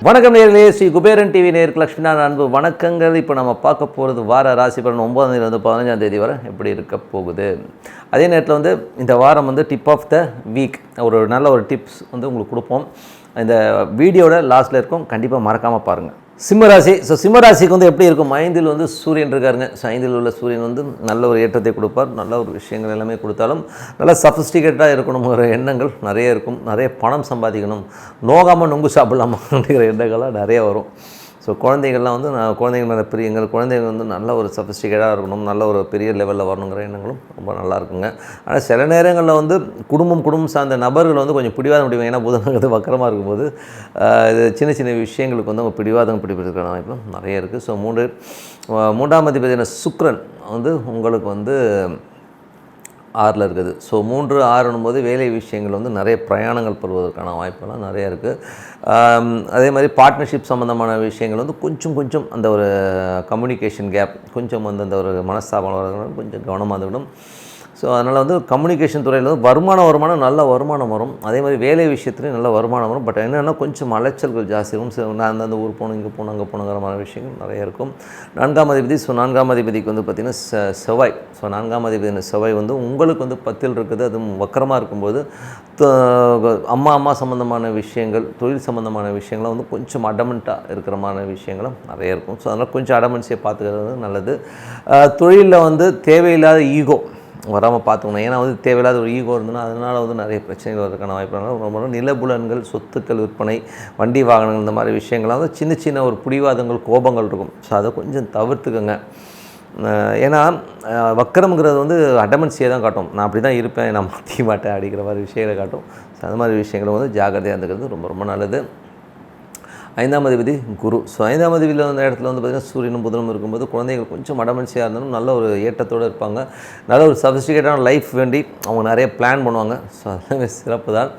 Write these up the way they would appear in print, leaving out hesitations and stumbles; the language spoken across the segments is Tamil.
வணக்கம் நேயர்களே, ஸ்ரீ குபேரன் டிவி நேயருக்கு லட்சுமிநாதன் அன்பு வணக்கங்கள். இப்போ நம்ம பார்க்க போகிறது வார ராசி பலன் 9ஆம் தேதியிலிருந்து 15ஆம் தேதி வரை எப்படி இருக்க போகுது. அதே நேரத்தில் வந்து இந்த வாரம் வந்து டிப் ஆஃப் த வீக் ஒரு நல்ல ஒரு டிப்ஸ் வந்து உங்களுக்கு கொடுப்போம். இந்த வீடியோட லாஸ்ட்டில் இருக்கும், கண்டிப்பாக மறக்காமல் பாருங்கள். சிம்மராசி. ஸோ சிம்மராசிக்கு வந்து எப்படி இருக்கும், 5ல் வந்து சூரியன் இருக்காருங்க. ஸோ 5ல் உள்ள சூரியன் வந்து நல்ல ஒரு ஏற்றத்தை கொடுப்பார். நல்ல ஒரு விஷயங்கள் எல்லாமே கொடுத்தாலும் நல்லா சஃபிஸ்டிகேட்டாக இருக்கணுங்கிற எண்ணங்கள் நிறைய இருக்கும். நிறைய பணம் சம்பாதிக்கணும், நோகாமல் நொங்கு சாப்பிடலாமா அப்படிங்கிற எண்ணங்கள்லாம் நிறைய வரும். ஸோ குழந்தைகள்லாம் வந்து குழந்தைகள் மேலே பிரியங்கள், குழந்தைகள் வந்து நல்ல ஒரு சஃபிஸ்டிகேட்டாக இருக்கணும், நல்ல ஒரு பெரிய லெவலில் வரணுங்கிற எண்ணங்களும் ரொம்ப நல்லா இருக்குங்க. ஆனால் சில நேரங்களில் வந்து குடும்பம் சார்ந்த நபர்கள் வந்து கொஞ்சம் பிடிவாதம் பிடிக்கும். ஏன்னா புதன்கிறது வக்கரமாக இருக்கும்போது இது சின்ன சின்ன விஷயங்களுக்கு வந்து அவங்க பிடிவாதம் பிடிப்பதற்கான வாய்ப்பு நிறைய இருக்குது. ஸோ மூன்றாம் அதிபதியான சுக்கிரன் வந்து உங்களுக்கு வந்து 6ல் இருக்குது. ஸோ 3, 6 போது வேலை விஷயங்கள் வந்து நிறைய பிரயாணங்கள் பெறுவதற்கான வாய்ப்பெல்லாம் நிறையா இருக்குது. அதே மாதிரி பார்ட்னர்ஷிப் சம்மந்தமான விஷயங்கள் வந்து கொஞ்சம் அந்த ஒரு கம்யூனிகேஷன் கேப், கொஞ்சம் வந்து அந்த ஒரு மனஸ்தாபம் வர்றதுனால கொஞ்சம் கவனமாக இருக்கணும். ஸோ அதனால் வந்து கம்யூனிகேஷன் துறையில் வந்து வருமானம் நல்ல வருமானம் வரும். அதே மாதிரி வேலை விஷயத்துலையும் நல்ல வருமானம் வரும். பட் என்னென்னா கொஞ்சம் அலைச்சல்கள் ஜாஸ்தி இருக்கும். நான் அந்த ஊர் போகணும், இங்கே போகணும், அங்கே போகணுங்கிற மாதிரி விஷயங்கள் நிறைய இருக்கும். 4ஆம் அதிபதி. ஸோ 4ஆம் அதிபதிக்கு வந்து பார்த்திங்கன்னா செவ்வாய். ஸோ 4ஆம் அதிபதி செவ்வாய் வந்து உங்களுக்கு வந்து 10ல் இருக்குது. அதுவும் வக்கரமாக இருக்கும்போது அம்மா சம்மந்தமான விஷயங்கள், தொழில் சம்மந்தமான விஷயங்கள்லாம் வந்து கொஞ்சம் அடமெண்ட்டாக இருக்கிற மாதிரி விஷயங்களும் நிறைய இருக்கும். ஸோ அதனால் கொஞ்சம் அடமெண்ட்ஸே பார்த்துக்கிறது நல்லது. தொழிலில் வந்து தேவையில்லாத ஈகோ வராமல் பார்த்துக்கணும். ஏன்னா வந்து தேவையில்லாத ஒரு ஈகோ இருந்ததுன்னா அதனால் வந்து நிறைய பிரச்சனைகள் வரதுக்கான வாய்ப்பு. ரொம்ப நிலபுலன்கள், சொத்துக்கள் விற்பனை, வண்டி வாகனங்கள், இந்த மாதிரி விஷயங்கள்லாம் வந்து சின்ன ஒரு பிடிவாதங்கள், கோபங்கள் இருக்கும். ஸோ அதை கொஞ்சம் தவிர்த்துக்கோங்க. ஏன்னா வக்கரம்ங்கிறது வந்து அடமென்சியை தான் காட்டும். நான் அப்படி தான் இருப்பேன், நான் மாற்றிக்க மாட்டேன் அப்படிங்கிற மாதிரி விஷயங்களை காட்டும். ஸோ அது மாதிரி விஷயங்களை வந்து ஜாக்கிரதையாக இருந்துக்கிறது ரொம்ப நல்லது. 5ஆம் அதிபதி குரு. ஸோ 5ஆம் அதிபதியில் அந்த இடத்துல வந்து பார்த்திங்கன்னா சூரியனும் புதனும் இருக்கும்போது குழந்தைகள் கொஞ்சம் அடமென்சியாக இருந்தாலும் நல்ல ஒரு ஏற்றத்தோடு இருப்பாங்க. நல்ல ஒரு சஃபிஸ்டிகேட்டான லைஃப் வேண்டி அவங்க நிறைய பிளான் பண்ணுவாங்க. ஸோ அதெல்லாமே சிறப்பு தான்.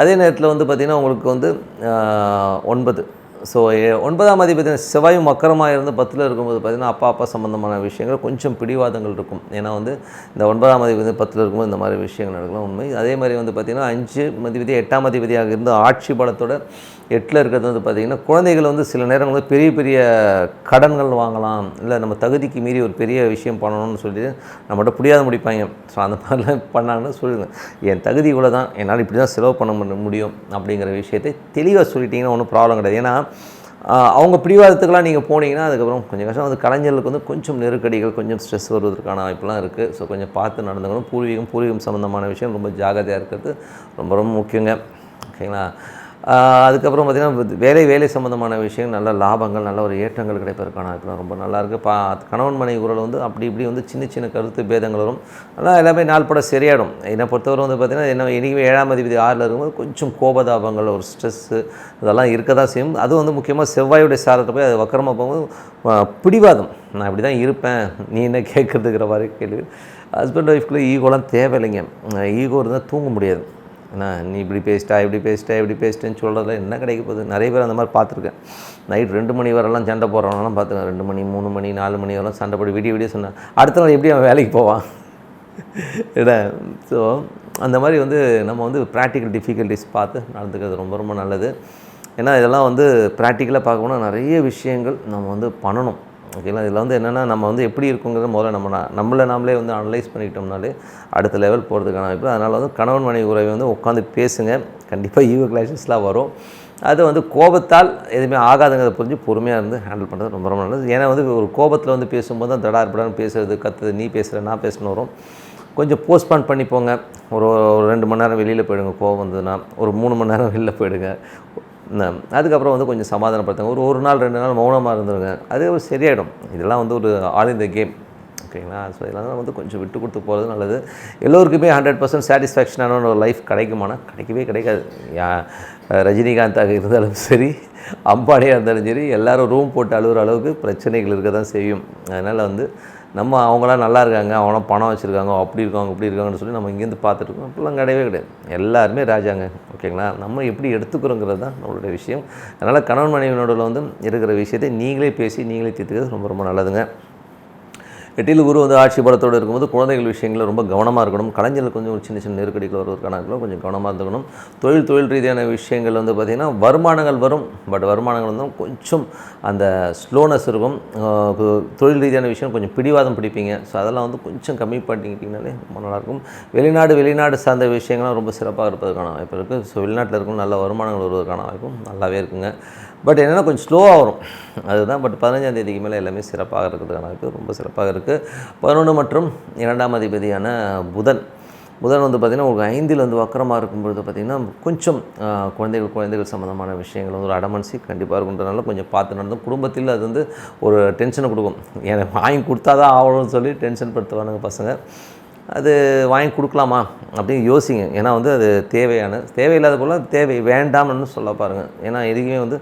அதே நேரத்தில் வந்து பார்த்திங்கன்னா உங்களுக்கு வந்து 9. ஸோ 9ஆம் அதிபதி செவ்வாயும் மக்கரமாக இருந்து 10ல் இருக்கும்போது பார்த்திங்கன்னா அப்பா சம்மந்தமான விஷயங்கள் கொஞ்சம் பிடிவாதங்கள் இருக்கும். ஏன்னா வந்து இந்த 9ஆம் அதிபதி 10ல் இருக்கும்போது இந்த மாதிரி விஷயங்கள் நடக்கலாம் உண்மை. அதே மாதிரி வந்து பார்த்திங்கன்னா 5 அதிபதி 8ஆம் அதிபதியாக இருந்து ஆட்சி பலத்தோட 8ல் இருக்கிறது வந்து பார்த்திங்கன்னா குழந்தைகள் வந்து சில நேரங்கள் பெரிய கடன்கள் வாங்கலாம், இல்லை நம்ம தகுதிக்கு மீறி ஒரு பெரிய விஷயம் பண்ணணும்னு சொல்லிட்டு நம்மகிட்ட புரியாத முடிப்பாங்க. ஸோ அந்த மாதிரிலாம் பண்ணாங்கன்னா சொல்லுங்கள், என் தகுதி இவ்வளோ தான், என்னால் இப்படி தான் செலவு பண்ண முடியும் அப்படிங்கிற விஷயத்தை தெளிவாக சொல்லிட்டிங்கன்னா ஒன்றும் ப்ராப்ளம் கிடையாது. ஏன்னா அவங்க பிடிவாதத்துக்கெலாம் நீங்கள் போனீங்கன்னா அதுக்கப்புறம் கொஞ்சம் கஷ்டம். அது கலைஞர்களுக்கு வந்து கொஞ்சம் நெருக்கடிகள், கொஞ்சம் ஸ்ட்ரெஸ் வருவதற்கான வாய்ப்புலாம் இருக்குது. ஸோ கொஞ்சம் பார்த்து நடந்துக்கணும். பூர்வீகம் சம்மந்தமான விஷயம் ரொம்ப ஜாகிரதையாக இருக்கிறது ரொம்ப முக்கியங்க. ஓகேங்களா. அதுக்கப்புறம் பார்த்திங்கன்னா வேலை சம்மந்தமான விஷயங்கள் நல்ல லாபங்கள், நல்ல ஒரு ஏற்றங்கள் கிடைப்பதற்கான வாய்ப்புலாம் ரொம்ப நல்லாயிருக்கு. கணவன் மனைவி உறவில் வந்து அப்படி வந்து சின்ன கருத்து பேதங்கள் வரும். ஆனால் எல்லாமே நாள்பட சரியாயிடும். என்னை பொறுத்தவரை வந்து பார்த்திங்கன்னா இன்றைக்கி 7ஆம் அதிபதி 6ல் இருக்கும்போது கொஞ்சம் கோபதாபங்கள், ஒரு ஸ்ட்ரெஸ்ஸு இதெல்லாம் இருக்க தான் செய்யும். அது வந்து முக்கியமாக செவ்வாயுடைய சாரத்தை போய் அது வக்கரமாக போகும்போது பிடிவாதம், நான் இப்படி தான் இருப்பேன், நீ என்ன கேட்குறதுங்கிற மாதிரி கேள்வி. ஹஸ்பண்ட் ஒய்ஃப்குள்ளே ஈகோலாம் தேவையில்லைங்க. ஈகோ இருந்தால் தூங்க முடியாது. ஏன்னா நீ இப்படி பேசிட்டேன்னு சொல்கிறதுல என்ன கிடைக்க போகுது. நிறைய பேர் அந்த மாதிரி பார்த்துருக்கேன். நைட் 2 மணி வரலாம் சண்டை போடுறவங்களாம் பார்த்துருக்கேன். 2 மணி 3 மணி 4 மணி வரலாம் சண்டை போட்டு விடிய சொன்னேன். அடுத்த நாள் எப்படி அவன் வேலைக்கு போவான் ஏடா. ஸோ அந்த மாதிரி வந்து நம்ம வந்து ப்ராக்டிக்கல் டிஃபிகல்ட்டிஸ் பார்த்து நடந்துக்கிறது ரொம்ப நல்லது. ஏன்னா இதெல்லாம் வந்து ப்ராக்டிக்கலாக பார்க்கணுன்னா நிறைய விஷயங்கள் நம்ம வந்து பண்ணணும். ஓகேங்களா. இதில் வந்து என்னென்னா நம்ம வந்து எப்படி இருக்குங்கிறத முதல்ல நாமளே வந்து அனலைஸ் பண்ணிக்கிட்டோம்னாலே அடுத்த லெவல் போகிறதுக்கான வாய்ப்பு. அதனால் வந்து கணவன் மனைவி உறவை வந்து உட்காந்து பேசுங்க. கண்டிப்பாக ஈகோ கிளாஷஸ்லாம் வரும். அது வந்து கோபத்தால் எதுவுமே ஆகாதுங்கிறத புரிஞ்சு பொறுமையாக இருந்து ஹேண்டில் பண்ணுறது ரொம்ப நல்லது. ஏன்னா வந்து ஒரு கோபத்தில் வந்து பேசும்போது தான் தடார்படான்னு பேசுறது, கத்துறது, நீ பேசுகிற நான் பேசணும் வரும். கொஞ்சம் போஸ்ட்பான் பண்ணிப்போங்க. ஒரு 2 மணி நேரம் வெளியில் போயிடுங்க. கோபம் வந்ததுன்னா ஒரு 3 மணி நேரம் வெளியில் போயிடுங்க. அதுக்கப்புறம் வந்து கொஞ்சம் சமாதானப்படுத்துங்க. ஒரு நாள் 2 நாள் மௌனமாக இருந்துருங்க. அது சரியாயிடும். இதெல்லாம் வந்து ஒரு ஆல் இன் த கேம். ஓகேங்களா. ஸோ இதெல்லாம் வந்து கொஞ்சம் விட்டு கொடுத்து போகிறது நல்லது. எல்லோருக்குமே 100% சாட்டிஸ்ஃபேக்ஷனான ஒரு லைஃப் கிடைக்குமானா கிடைக்கவே கிடைக்காது. ரஜினிகாந்தாக இருந்தாலும் சரி, அம்பானியாக இருந்தாலும் சரி, எல்லோரும் ரூம் போட்டு அழுகிற அளவுக்கு பிரச்சனைகள் இருக்க தான் செய்யும். அதனால் வந்து நம்ம அவங்களாம் நல்லா இருக்காங்க, அவங்களாம் பணம் வச்சுருக்காங்க, அப்படி இருக்காங்க இப்படி இருக்காங்கன்னு சொல்லி நம்ம இங்கேருந்து பார்த்துட்ருக்கோம். அப்படிலாம் கிடையாது. எல்லாருமே ராஜாங்க. ஓகேங்களா. நம்ம எப்படி எடுத்துக்கிறோங்கிறது தான் நம்மளுடைய விஷயம். அதனால் கணவன் மனைவியினோட வந்து இருக்கிற விஷயத்தை நீங்களே பேசி நீங்களே தீர்த்துக்கிறது ரொம்ப நல்லதுங்க. எட்டில் குரு வந்து ஆட்சி பலத்தோடு இருக்கும்போது குழந்தைகள் விஷயங்களில் ரொம்ப கவனமாக இருக்கணும். கலைஞர்களுக்கு கொஞ்சம் ஒரு சின்ன சின்ன நெருக்கடிகள் வருவதற்கான கொஞ்சம் கவனமாக இருந்துக்கணும். தொழில் ரீதியான விஷயங்கள் வந்து பார்த்திங்கன்னா வருமானங்கள் வரும், பட் வருமானங்கள் வந்து கொஞ்சம் அந்த ஸ்லோனஸ் இருக்கும். தொழில் ரீதியான விஷயம் கொஞ்சம் பிடிவாதம் பிடிப்பீங்க. ஸோ அதெல்லாம் வந்து கொஞ்சம் கம்மி பண்ணிக்கிட்டிங்கனாலே ரொம்ப நல்லாயிருக்கும். வெளிநாடு சார்ந்த விஷயங்கள்லாம் ரொம்ப சிறப்பாக இருப்பதற்கான வாய்ப்பு இருக்குது. ஸோ வெளிநாட்டில் இருக்கும் நல்ல வருமானங்கள் வருவதற்கான வாய்ப்பும் நல்லாவே இருக்குங்க. பட் என்னென்னா கொஞ்சம் ஸ்லோவாக வரும் அதுதான். பட் 15ஆம் தேதிக்கு மேலே எல்லாமே சிறப்பாக இருக்கிறதுக்கான வாய்ப்பு ரொம்ப சிறப்பாக இருக்குது. 11 மற்றும் 2ஆம் அதிபதியான புதன் வந்து பார்த்திங்கன்னா உங்களுக்கு 5ல் வந்து வக்கரமாக இருக்கும்பொழுது பார்த்திங்கன்னா கொஞ்சம் குழந்தைகள் சம்மந்தமான விஷயங்கள் வந்து ஒரு அடமன்சி கண்டிப்பாக இருக்குன்றதுனால கொஞ்சம் பார்த்து நடந்தும். குடும்பத்தில் அது வந்து ஒரு டென்ஷனை கொடுக்கும். எனக்கு வாங்கி கொடுத்தா தான் ஆகணும்னு சொல்லி டென்ஷன் படுத்துவானுங்க பசங்க. அது வாங்கி கொடுக்கலாமா அப்படின்னு யோசிங்க. ஏன்னா வந்து அது தேவையில்லாத போல் வேண்டாம்னு சொல்ல பாருங்கள். ஏன்னா எதுக்குமே வந்து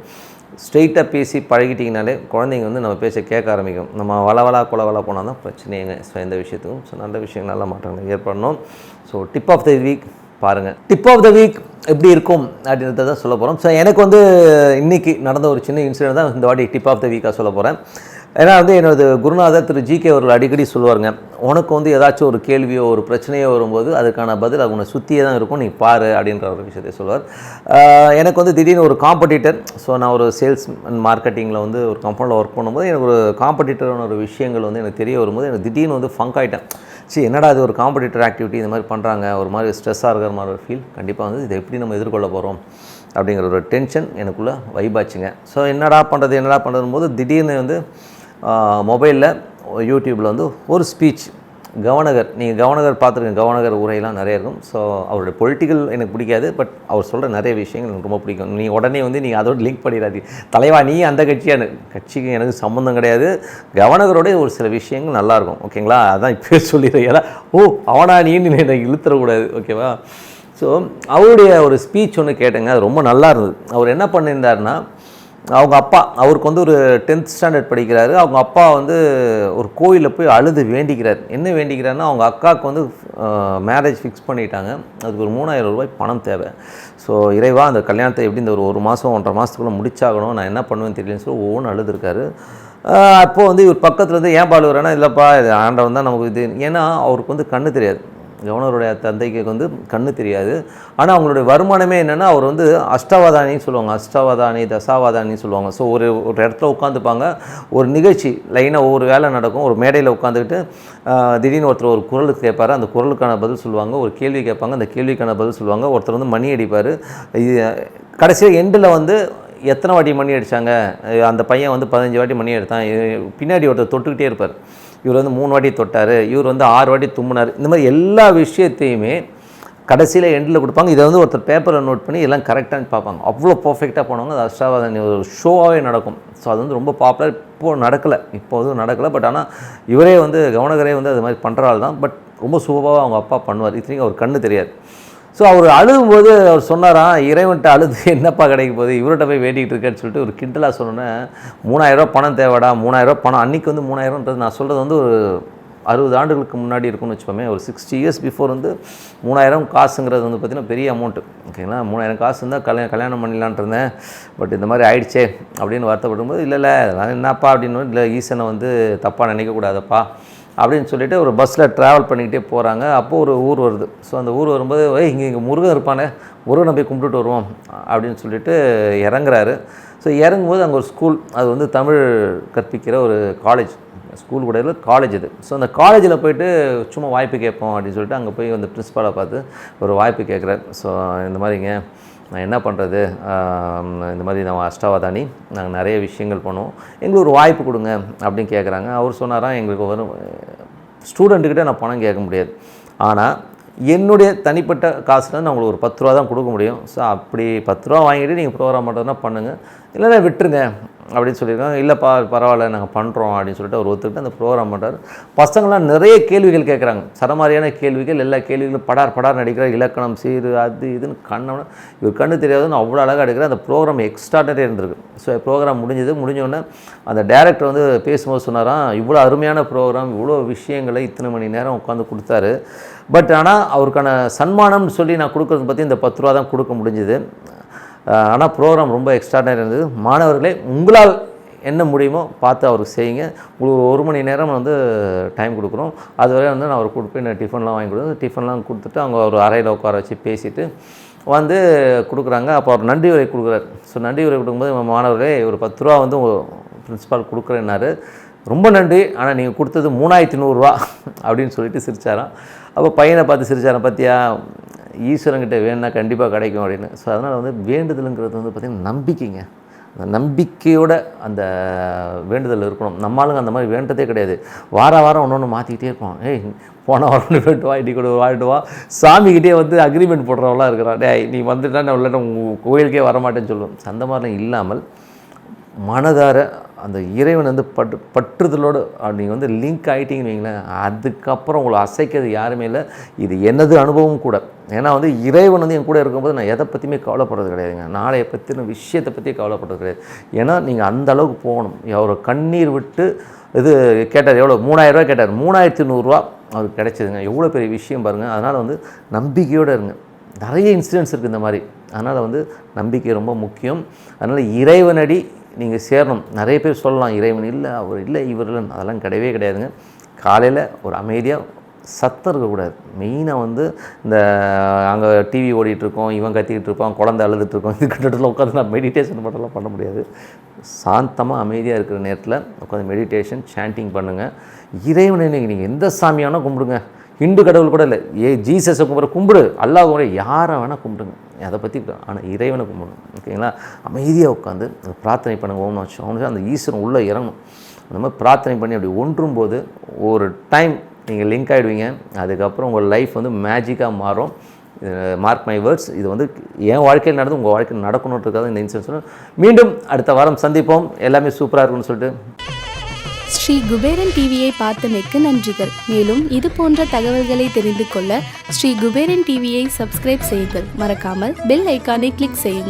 ஸ்ட்ரெயிட்டாக பேசி பழகிட்டிங்கனாலே குழந்தைங்க வந்து நம்ம பேச கேட்க ஆரம்பிக்கும். நம்ம வளவலா போனால் தான் பிரச்சனைங்க. ஸோ எந்த விஷயத்துக்கும் நல்ல விஷயங்கள் நல்ல மாற்றங்கள் ஏற்படணும். So tip of the week பாருங்கள். டிப் ஆஃப் த வீக் எப்படி இருக்கும் அப்படின்றத தான் சொல்ல போகிறோம். ஸோ எனக்கு வந்து இன்றைக்கி நடந்த ஒரு சின்ன இன்சிடென்ட் தான் இந்த வாட்டி டிப் ஆஃப் த வீக்காக சொல்ல போகிறேன். ஏன்னா வந்து என்னோட குருநாதர் திரு ஜிகே அவர்கள் அடிக்கடி சொல்லுவாருங்க, உனக்கு வந்து ஏதாச்சும் ஒரு கேள்வியோ ஒரு பிரச்சனையோ வரும்போது அதுக்கான பதில் அது உன்னை சுற்றியே தான் இருக்கும், நீ பாரு அப்படின்ற ஒரு விஷயத்தை சொல்லுவார். எனக்கு வந்து திடீர்னு ஒரு காம்படிட்டர், ஸோ நான் ஒரு சேல்ஸ் அண்ட் மார்க்கெட்டிங்கில் வந்து ஒரு கம்பெனியில் ஒர்க் பண்ணும்போது எனக்கு ஒரு காம்படிட்டரான ஒரு விஷயங்கள் வந்து எனக்கு தெரிய வரும்போது எனக்கு திடீர்னு வந்து ஃபங்க் ஆகிட்டேன். சரி என்னடா அது ஒரு காம்படிட்டர் ஆக்டிவிட்டி இந்த மாதிரி பண்ணுறாங்க, ஒரு மாதிரி ஸ்ட்ரெஸ்ஸாக இருக்கிற மாதிரி ஒரு ஃபீல். கண்டிப்பாக வந்து இதை எப்படி நம்ம எதிர்கொள்ள போகிறோம் அப்படிங்கிற ஒரு டென்ஷன் எனக்குள்ளே வைபாச்சுங்க. ஸோ என்னடா பண்ணுறது போது திடீர்னு வந்து மொபைலில் யூடியூப்பில் வந்து ஒரு ஸ்பீச் கவர்னர், நீங்கள் கவர்னர் பார்த்துருக்கேன், கவர்னர் உரையெல்லாம் நிறைய இருக்கும். ஸோ அவருடைய பொலிட்டிக்கல் எனக்கு பிடிக்காது, பட் அவர் சொல்கிற நிறைய விஷயங்கள் எனக்கு ரொம்ப பிடிக்கும். நீங்கள் உடனே வந்து நீங்கள் அதோட லிங்க் பண்ணிடாதீங்க, தலைவா நீ அந்த கட்சிக்கு எனக்கு சம்மந்தம் கிடையாது, கவர்னரோடைய ஒரு சில விஷயங்கள் நல்லாயிருக்கும். ஓகேங்களா, அதான் இப்போ சொல்லிடுறேன். ஏன்னா அவனா நீன்னு எனக்கு இழுத்துறக்கூடாது. ஓகேவா. ஸோ அவருடைய ஒரு ஸ்பீச் ஒன்று கேட்டேங்க, அது ரொம்ப நல்லா இருந்தது. அவர் என்ன பண்ணியிருந்தாருன்னா, அவங்க அப்பா, அவருக்கு வந்து ஒரு 10th ஸ்டாண்டர்ட் படிக்கிறாரு. அவங்க அப்பா வந்து ஒரு கோயிலில் போய் அழுது வேண்டிக்கிறார். என்ன வேண்டிக்கிறாருன்னா, அவங்க அக்காவுக்கு வந்து மேரேஜ் ஃபிக்ஸ் பண்ணிட்டாங்க, அதுக்கு ஒரு 3000 ரூபாய் பணம் தேவை. ஸோ இறைவா அந்த கல்யாணத்தை எப்படி இந்த ஒரு மாதம் 1.5 மாதத்துக்குள்ளே முடிச்சாகணும், நான் என்ன பண்ணுவேன்னு தெரியலன்னு சொல்லி ஒவ்வொன்று அழுதுருக்காரு. அப்போது வந்து இவர் பக்கத்தில் வந்து ஏன் பாலுவரேன்னா, இல்லைப்பா இது ஆண்டவன் தான் நமக்கு இது. ஏன்னா அவருக்கு வந்து கண்ணு தெரியாது, கவர்னருடைய தந்தைக்கு வந்து கண்ணு தெரியாது. ஆனால் அவங்களுடைய வருமானமே என்னென்னா, அவர் வந்து அஷ்டாவதானின்னு சொல்லுவாங்க, அஷ்டாவதானி தசாவதானின்னு சொல்லுவாங்க. ஸோ ஒரு இடத்துல உட்காந்துப்பாங்க, ஒரு நிகழ்ச்சி லைனாக ஒவ்வொரு வேலை நடக்கும், ஒரு மேடையில் உட்காந்துக்கிட்டு திடீர்னு ஒருத்தர் ஒரு குரலுக்கு கேட்பார், அந்த குரலுக்கான பதில் சொல்லுவாங்க, ஒரு கேள்வி கேட்பாங்க, அந்த கேள்விக்கான பதில் சொல்லுவாங்க, ஒருத்தர் வந்து மணி அடிப்பார். கடைசியில் எண்டில் வந்து எத்தனை வாட்டி மணி அடித்தாங்க, அந்த பையன் வந்து 15 வாட்டி மணி எடுத்தான், பின்னாடி ஒருத்தர் தொட்டுக்கிட்டே இருப்பார். இவர் வந்து 3 வாட்டி தொட்டார், இவர் வந்து 6 வாட்டி தும்முனார். இந்த மாதிரி எல்லா விஷயத்தையுமே கடைசியில் எண்டில் கொடுப்பாங்க. இதை வந்து ஒருத்தர் பேப்பரில் நோட் பண்ணி எல்லாம் கரெக்டானு பார்ப்பாங்க. அவ்வளோ பர்ஃபெக்டாக போனவங்க. அது அஷ்டாவதானி ஒரு ஷோவாகவே நடக்கும். ஸோ அது வந்து ரொம்ப பாப்புலர். இப்போது நடக்கலை. பட் ஆனால் இவரே வந்து கவர்னரே வந்து அது மாதிரி பண்ணுறாள் தான். பட் ரொம்ப சூப்பராக அவங்க அப்பா பண்ணுவார். இத்தனைக்கும் அவர் கண்ணு தெரியாது. ஸோ அவர் அழுகும்போது அவர் சொன்னாராம், இறைவன்ட்ட அழுது என்னப்பா கிடைக்க போகுது, இவர்கிட்ட போய் வேண்டிகிட்டு இருக்கேன்னு சொல்லிட்டு ஒரு கிண்டலாக சொன்னோன்னே, 3000 ரூபா பணம் தேவைடா, 3000 ரூபா பணம். அன்றைக்கி வந்து 3000ன்றது நான் சொல்கிறது வந்து ஒரு 60 ஆண்டுகளுக்கு முன்னாடி இருக்குன்னு வச்சுப்போமே, ஒரு 60 இயர்ஸ் பிஃபோர் வந்து 3000 காசுங்கிறது வந்து பார்த்திங்கன்னா பெரிய அமௌண்ட்டு. ஓகேங்களா, 3000 காசு இருந்தால் கல்யாணம் பண்ணிடலான்ட்டு இருந்தேன், பட் இந்த மாதிரி ஆயிடுச்சே அப்படின்னு வருத்தப்படும்போது, இல்லை நான் என்னப்பா அப்படின்னு, இல்லை ஈசனை வந்து தப்பாக நினைக்கக்கூடாதப்பா அப்படின்னு சொல்லிவிட்டு ஒரு பஸ்ஸில் ட்ராவல் பண்ணிக்கிட்டே போகிறாங்க. அப்போது ஒரு ஊர் வருது. ஸோ அந்த ஊர் வரும்போது இங்கே முருகன் இருப்பானே, முருகனை போய் கும்பிட்டுட்டு வருவோம் அப்படின்னு சொல்லிட்டு இறங்குறாரு. ஸோ இறங்கும்போது அங்கே ஒரு ஸ்கூல், அது வந்து தமிழ் கற்பிக்கிற ஒரு காலேஜ், ஸ்கூல் கூட காலேஜ் இது. ஸோ அந்த காலேஜில் போய்ட்டு சும்மா வாய்ப்பு கேட்போம் அப்படின்னு சொல்லிட்டு அங்கே போய் அந்த பிரின்ஸ்பாலை பார்த்து ஒரு வாய்ப்பு கேட்குறாரு. ஸோ இந்த மாதிரிங்க நான் என்ன பண்ணுறது, இந்த மாதிரி நான் அஷ்டாவதானி, நாங்கள் நிறைய விஷயங்கள் பண்ணுவோம், எங்களுக்கு ஒரு வாய்ப்பு கொடுங்க அப்படின்னு கேட்குறாங்க. அவர் சொன்னாராம், எங்களுக்கு ஒரு ஸ்டூடெண்ட்டுக்கிட்ட நான் பணம் கேட்க முடியாது, ஆனால் என்னுடைய தனிப்பட்ட காசுல நான் உங்களுக்கு ஒரு 10 ரூபா தான் கொடுக்க முடியும். ஸோ அப்படி 10 ரூபா வாங்கிட்டு நீங்கள் ப்ரோக்ராம் பண்ணுறதுனா பண்ணுங்கள், இல்லைன்னா விட்டுருங்க அப்படின்னு சொல்லியிருக்காங்க. இல்லைப்பா பரவாயில்ல நாங்கள் பண்ணுறோம் அப்படின்னு சொல்லிட்டு அவர் ஒத்துக்கிட்டு அந்த ப்ரோக்ராம் பண்ணுறாரு. பசங்களாம் நிறைய கேள்விகள் கேட்குறாங்க, சரமாரியான கேள்விகள், எல்லா கேள்விகளும் படார் நடிக்கிறார், இலக்கணம் சீரு அது இதுன்னு இவர் கண்ணு தெரியாதுன்னு அவ்வளோ அழகாக எடுக்கிற. அந்த ப்ரோக்ராம் எக்ஸ்ட்ராடனரியாக இருந்திருக்கு. ஸோ ப்ரோக்ராம் முடிஞ்சோடனே அந்த டேரக்டர் வந்து பேசும்போது சொன்னாராம், இவ்வளோ அருமையான ப்ரோக்ராம், இவ்வளோ விஷயங்களை இத்தனை மணி நேரம் உட்காந்து கொடுத்தாரு, பட் ஆனால் அவருக்கான சன்மானம்னு சொல்லி நான் கொடுக்குறது பற்றி இந்த 10 ரூபா தான் கொடுக்க முடிஞ்சுது. ஆனால் ப்ரோக்ராம் ரொம்ப எக்ஸ்ட்ராடனரி இருந்தது. மாணவர்களே, உங்களால் என்ன முடியுமோ பார்த்து அவருக்கு செய்யுங்க. உங்களுக்கு 1 மணி நேரம் வந்து டைம் கொடுக்குறோம். அதுவரை வந்து நான் அவருக்கு கூப்பிட்டு நான் டிஃபன்லாம் வாங்கி கொடுத்து டிஃபன்லாம் கொடுத்துட்டு அவங்க ஒரு அறையில் உட்கார வச்சு பேசிவிட்டு வந்து கொடுக்குறாங்க. அப்போ அவர் நன்றி உரை கொடுக்குறாரு. ஸோ நன்றி உரை கொடுக்கும்போது மாணவர்களே ஒரு 10 ரூபா வந்து பிரின்ஸிபால் கொடுக்குறேன்னாரு. ரொம்ப நன்றி, ஆனால் நீங்கள் கொடுத்தது 3100 அப்படின்னு சொல்லிட்டு சிரிச்சாராம். அப்போ பையனை பார்த்து சிரிச்சாராம், பார்த்தியா ஈஸ்வரங்கிட்ட வேணுன்னா கண்டிப்பாக கிடைக்கும் அப்படின்னு. ஸோ அதனால் வந்து வேண்டுதலுங்கிறது வந்து பார்த்திங்கன்னா நம்பிக்கைங்க. அந்த நம்பிக்கையோட அந்த வேண்டுதல் இருக்கணும். நம்மளுங்க அந்த மாதிரி வேண்டதே கிடையாது. வாரம் ஒன்று மாற்றிக்கிட்டே இருப்போம். போன வாரம் வேண்டுவா, இடி கூட வாழ்ட்டுவா, சாமிக்கிட்டே வந்து அக்ரிமெண்ட் போடுறவங்களாம் இருக்கிறான். நீ வந்துட்டா நான் உள்ள உங்கள் கோயிலுக்கே வரமாட்டேன்னு சொல்லுவோம். அந்த மாதிரிலாம் இல்லாமல் மனதார அந்த இறைவன் வந்து பற்றுதலோடு நீங்கள் வந்து லிங்க் ஆகிட்டீங்கன்னு வைங்களேன், அதுக்கப்புறம் உங்களை அசைக்கிறது யாருமே இல்லை. இது எனது அனுபவம் கூட. ஏன்னா வந்து இறைவன் வந்து என் கூட இருக்கும்போது நான் எதை பற்றியுமே கவலைப்படுறது கிடையாதுங்க. நாளைய பற்றின விஷயத்தை பற்றி கவலைப்படுறது கிடையாது. ஏன்னா நீங்கள் அந்த அளவுக்கு போகணும். அவர் கண்ணீர் விட்டு இது கேட்டார், எவ்வளோ 3000 ரூபா கேட்டார், 3100 அவருக்கு கிடைச்சதுங்க. எவ்வளோ பெரிய விஷயம் பாருங்கள். அதனால் வந்து நம்பிக்கையோடு இருங்க. நிறைய இன்சிடென்ட்ஸ் இருக்குது இந்த மாதிரி. அதனால் வந்து நம்பிக்கை ரொம்ப முக்கியம். அதனால் இறைவனடி நீங்கள் சேரணும். நிறைய பேர் சொல்லலாம் இறைவன் இல்லை, அவர் இல்லை, இவர் இல்லைன்னு. அதெல்லாம் கிடையவே கிடையாதுங்க. காலையில் ஒரு அமைதியாக சத்தம் இருக்கக்கூடாது. மெயினாக வந்து இந்த அங்கே டிவி ஓடிட்டுருக்கோம், இவன் கத்திக்கிட்டு இருப்பான், குழந்தை அழுதுட்டுருக்கோம், இது கிட்டத்தில் உட்காந்து நான் மெடிடேஷன் மட்டும்லாம் பண்ண முடியாது. சாந்தமாக அமைதியாக இருக்கிற நேரத்தில் உட்காந்து மெடிடேஷன் சாண்டிங் பண்ணுங்கள். இறைவனை நீங்கள் எந்த சாமியானா கும்பிடுங்க. ஹிந்து கடவுள் கூட இல்லை, ஜீசஸை கும்பிடு, அல்லாஹ் கும்பிடு, யாரை வேணால் கும்பிடுங்க. அதை பற்றி ஆனால் இறைவனை கும்பிடணும். ஓகேங்களா? அமைதியாக உட்காந்து பிரார்த்தனை பண்ணுங்க. ஓம்னு வச்சு அந்த ஈஸ்வரன் உள்ளே இறங்கணும். அந்த மாதிரி பிரார்த்தனை பண்ணி அப்படி ஒன்றும் போது ஒரு டைம் நீங்கள் லிங்க் ஆகிடுவீங்க. அதுக்கப்புறம் உங்கள் லைஃப் வந்து மேஜிக்காக மாறும். Mark my words. இது வந்து என் வாழ்க்கையில் நடந்து உங்கள் வாழ்க்கையில் நடக்கணுன்றதுக்காக இந்த இன்சிடென்ட். மீண்டும் அடுத்த வாரம் சந்திப்போம். எல்லாமே சூப்பராக இருக்குன்னு சொல்லிட்டு ஸ்ரீ குபேரன் டிவியை பார்த்தமைக்கு நன்றிகள். மேலும் இது போன்ற தகவல்களை தெரிந்து கொள்ள ஸ்ரீ குபேரன் டிவியை சப்ஸ்கிரைப் செய்யுங்கள். மறக்காமல் பெல் ஐக்கானை கிளிக் செய்யுங்கள்.